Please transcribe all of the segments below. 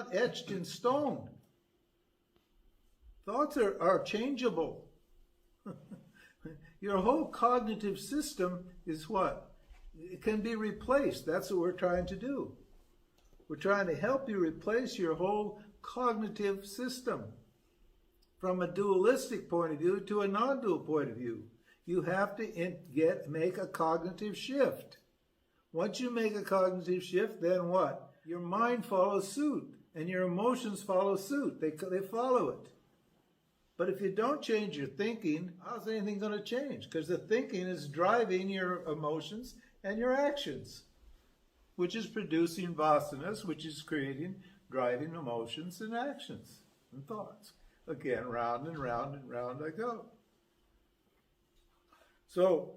not etched in stone. Thoughts are changeable. Your whole cognitive system is what? It can be replaced. That's what we're trying to do. We're trying to help you replace your whole cognitive system from a dualistic point of view to a non-dual point of view. You have to make a cognitive shift. Once you make a cognitive shift, then what? Your mind follows suit, and your emotions follow suit. They follow it. But if you don't change your thinking, how's anything going to change? Because the thinking is driving your emotions and your actions, which is producing vasanas, which is driving emotions and actions and thoughts. Again, round and round and round I go. So,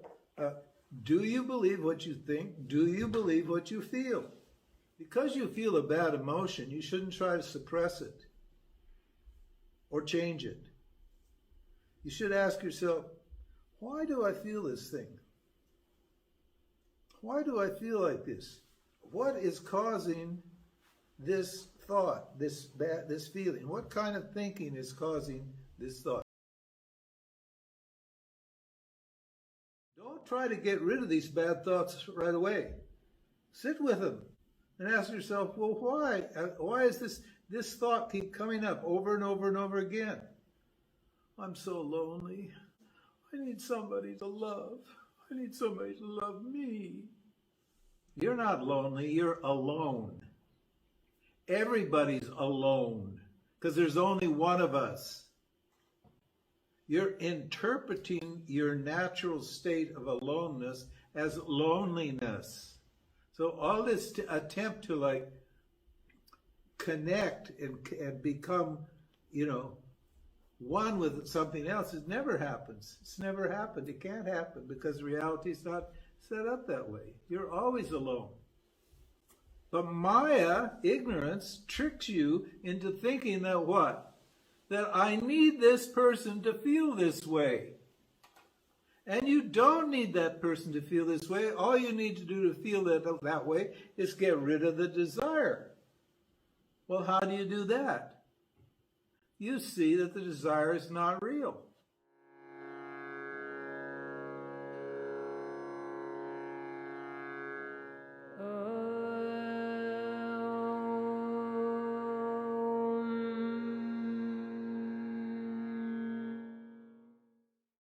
do you believe what you think? Do you believe what you feel? Because you feel a bad emotion, you shouldn't try to suppress it or change it. You should ask yourself, why do I feel this thing? Why do I feel like this? What is causing this thought, this feeling? What kind of thinking is causing this thought? Don't try to get rid of these bad thoughts right away. Sit with them and ask yourself, well, why? Why is this thought keep coming up over and over and over again? I'm so lonely. I need somebody to love. I need somebody to love me. You're not lonely, you're alone. Everybody's alone because there's only one of us. You're interpreting your natural state of aloneness as loneliness. So all this attempt to connect and become, one with something else, it never happens. It's never happened. It can't happen because reality is not set up that way. You're always alone. But Maya, ignorance, tricks you into thinking that what? That I need this person to feel this way. And you don't need that person to feel this way. All you need to do to feel that way is get rid of the desire. Well, how do you do that? You see that the desire is not real. Oh.